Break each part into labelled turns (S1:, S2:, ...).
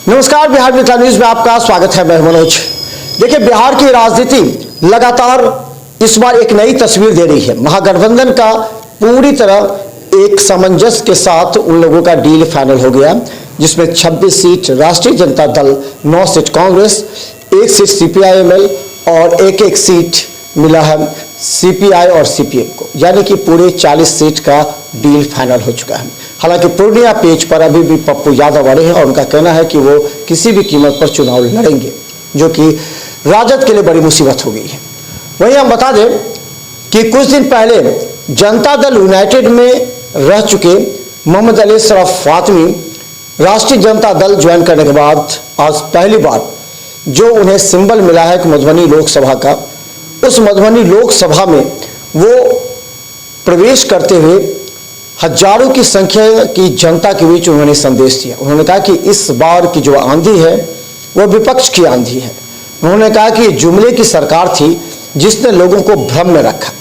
S1: नमस्कार, बिहार मित्र न्यूज में आपका स्वागत है। मैं मनोज। देखिए, बिहार की राजनीति लगातार इस बार एक नई तस्वीर दे रही है। महागठबंधन का पूरी तरह एक सामंजस्य के साथ उन लोगों का डील फाइनल हो गया, जिसमें 26 सीट राष्ट्रीय Janata Dal, 9 seat Congress, 1 seat CPI-ML और एक सीट मिला है सीपीआई और सीपीएम को, यानी कि पूरे 40 सीट का डील फाइनल हो चुका है। हालांकि पूर्णिया पेज पर अभी भी पप्पू यादव अड़े हैं और उनका कहना है कि वो किसी भी कीमत पर चुनाव लड़ेंगे, जो कि राजद के लिए बड़ी मुसीबत हो गई है। वहीं हम बता दें कि कुछ दिन पहले जनता दल यूनाइटेड में रह चुके मोहम्मद अली शरफ फातमी राष्ट्रीय जनता दल ज्वाइन करने के बाद आज पहली बार जो उन्हें सिंबल मिला है कि मधुबनी लोकसभा का, उस मधुबनी लोकसभा में वो प्रवेश करते हुए हजारों की संख्या की जनता के बीच उन्होंने संदेश दिया। उन्होंने कहा कि इस बार की जो आंधी है वो विपक्ष की आंधी है। उन्होंने कहा कि जुमले की सरकार थी जिसने लोगों को भ्रम में रखा।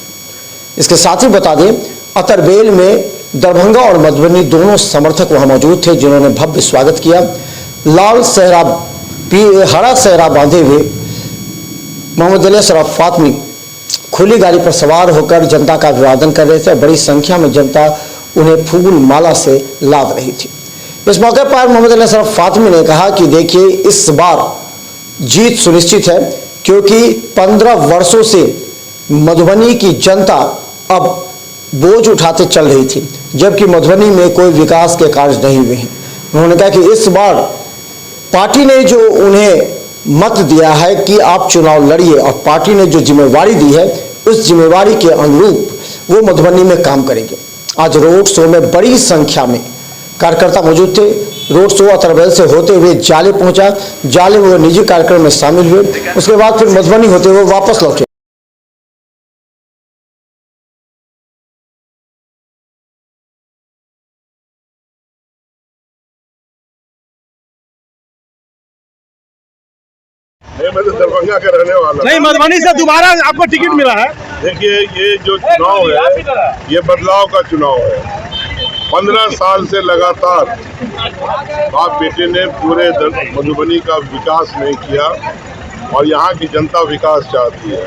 S1: इसके साथ ही बता दें, अतरबेल में दरभंगा और मधुबनी दोनों समर्थक वहां मौजूद थे, जिन्होंने भव्य स्वागत किया। लाल सहरा हरा सहरा बांधे हुए मोहम्मद अली शरफ फातमी खुली गाड़ी पर सवार होकर जनता का अभिवादन कर रहे थे। बड़ी संख्या में जनता उन्हें फूल माला से लाद रही थी। इस मौके पर मोहम्मद अली शरफ फातमी ने कहा कि देखिए, इस बार जीत सुनिश्चित है, क्योंकि 15 वर्षों से मधुबनी की जनता अब बोझ उठाते चल रही थी, जबकि मधुबनी में कोई विकास के कार्य नहीं हुए हैं। उन्होंने कहा कि इस बार पार्टी ने जो उन्हें मत दिया है कि आप चुनाव लड़िए, और पार्टी ने जो जिम्मेवारी दी है उस जिम्मेवारी के अनुरूप वो मधुबनी में काम करेंगे। आज रोड शो में बड़ी संख्या में कार्यकर्ता मौजूद थे। रोड शो अतरबेल से होते हुए जाले पहुंचा। जाले वो निजी कार्यक्रम में शामिल हुए, उसके बाद फिर मधुबनी होते हुए वापस लौटे।
S2: मैं तो दरभंगा का रहने वाला
S3: नहीं, मधुबनी से दोबारा आपको टिकट मिला है।
S2: देखिए, ये जो चुनाव है ये बदलाव का चुनाव है। 15 साल से लगातार बाप बेटे ने पूरे मधुबनी का विकास नहीं किया और यहाँ की जनता विकास चाहती है।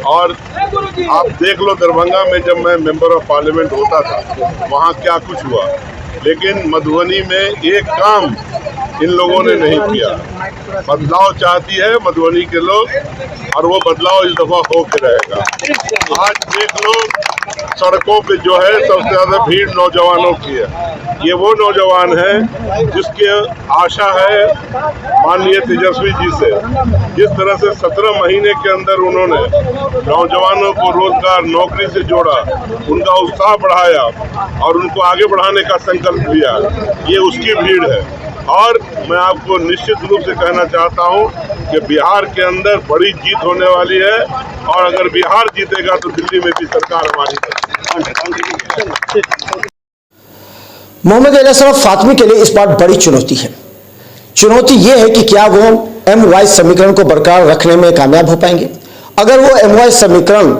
S2: और आप देख लो, दरभंगा में जब मैं मेंबर ऑफ पार्लियामेंट होता था वहाँ क्या कुछ हुआ, लेकिन मधुबनी में एक काम इन लोगों ने नहीं किया। बदलाव चाहती है मधुबनी के लोग, और वो बदलाव इस दफा होके रहेगा। आज देख लो, सड़कों पे जो है सबसे ज्यादा भीड़ नौजवानों की है। ये वो नौजवान है जिसके आशा है माननीय तेजस्वी जी से, जिस तरह से 17 महीने के अंदर उन्होंने नौजवानों को रोजगार, नौकरी से जोड़ा, उनका उत्साह बढ़ाया और उनको आगे बढ़ाने का संकल्प लिया। ये उसकी भीड़ है। और मैं आपको निश्चित रूप से कहना चाहता हूं कि बिहार के अंदर बड़ी जीत होने वाली है, और अगर बिहार जीतेगा तो दिल्ली में भी सरकार हमारी है।
S1: मोहम्मद अली शरफ फातमी के लिए इस बार बड़ी चुनौती है। चुनौती यह है कि क्या वो MY समीकरण को बरकरार रखने में कामयाब हो पाएंगे। अगर वो MY समीकरण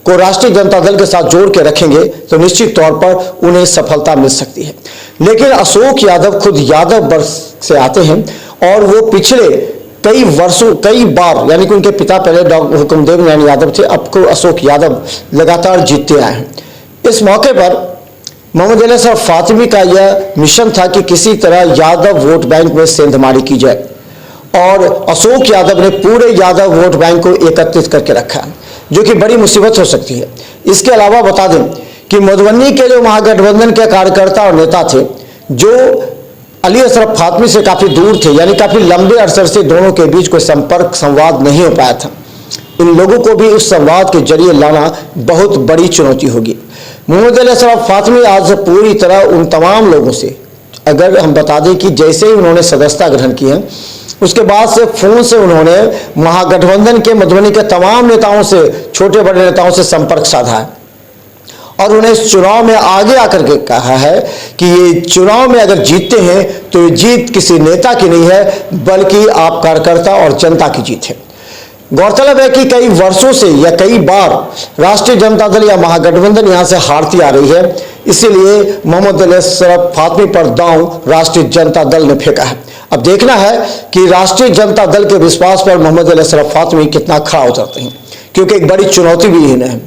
S1: को राष्ट्रीय जनता दल के साथ जोड़ के रखेंगे तो निश्चित तौर पर उन्हें सफलता मिल सकती है। लेकिन अशोक यादव खुद यादव वर्ष से आते हैं और वो पिछले कई बार, यानी कि उनके पिता पहले डॉक्टर हुकुमदेव नारायण यादव थे, अब को अशोक यादव लगातार जीतते आए हैं। इस मौके पर मोहम्मद अली शरफ फातमी का यह मिशन था कि किसी तरह यादव वोट बैंक में सेंधमारी की जाए, और अशोक यादव ने पूरे यादव वोट बैंक को एकत्रित करके रखा, जो कि बड़ी मुसीबत हो सकती है। इसके अलावा बता दें कि मधुबनी के जो महागठबंधन के कार्यकर्ता और नेता थे, जो अली शरफ फातमी से काफी दूर थे, यानी काफी लंबे अरसे से दोनों के बीच कोई संपर्क संवाद नहीं हो पाया था, इन लोगों को भी उस संवाद के जरिए लाना बहुत बड़ी चुनौती होगी। मोहम्मद अली शरफ फातमी आज पूरी तरह उन तमाम लोगों से, अगर हम बता दें कि जैसे ही उन्होंने सदस्यता ग्रहण की है, उसके बाद से फोन से उन्होंने महागठबंधन के मधुबनी के तमाम नेताओं से, छोटे बड़े नेताओं से संपर्क साधा है, और उन्हें इस चुनाव में आगे आकर के कहा है कि ये चुनाव में अगर जीतते हैं तो ये जीत किसी नेता की नहीं है, बल्कि आप कार्यकर्ता और जनता की जीत है। गौरतलब है कि कई वर्षों से या कई बार राष्ट्रीय जनता दल या महागठबंधन यहां से हारती आ रही है, इसीलिए मोहम्मद अशरफ फातमी पर दांव राष्ट्रीय जनता दल ने फेंका है। अब देखना है कि राष्ट्रीय जनता दल के विश्वास पर मोहम्मद अशरफ फातमी कितना खरा उतरते हैं, क्योंकि एक बड़ी चुनौती भी इन्हें है।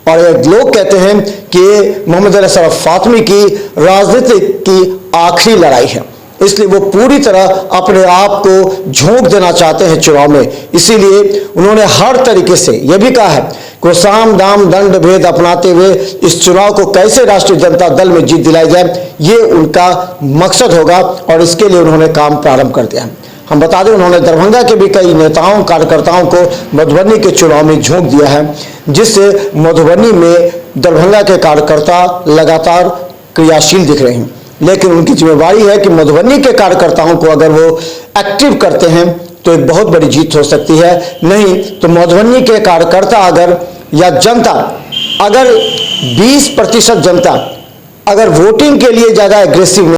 S1: और लोग कहते हैं कि मोहम्मद अशरफ फातमी की राजनीति की आखिरी लड़ाई है, इसलिए वो पूरी तरह अपने आप को झोंक देना चाहते हैं चुनाव में। इसीलिए उन्होंने हर तरीके से यह भी कहा है कि साम दाम दंड भेद अपनाते हुए इस चुनाव को कैसे राष्ट्रीय जनता दल में जीत दिलाई जाए, ये उनका मकसद होगा और इसके लिए उन्होंने काम प्रारंभ कर दिया है। हम बता दें, उन्होंने दरभंगा के भी कई नेताओं कार्यकर्ताओं को मधुबनी के चुनाव में झोंक दिया है, जिससे मधुबनी में दरभंगा के कार्यकर्ता लगातार क्रियाशील दिख रहे हैं। लेकिन उनकी जिम्मेवारी है कि मधुबनी के कार्यकर्ताओं को अगर वो एक्टिव करते हैं तो एक बहुत बड़ी जीत हो सकती है, नहीं तो मधुबनी के कार्यकर्ता अगर या जनता अगर 20% जनता अगर वोटिंग के लिए ज्यादा एग्रेसिव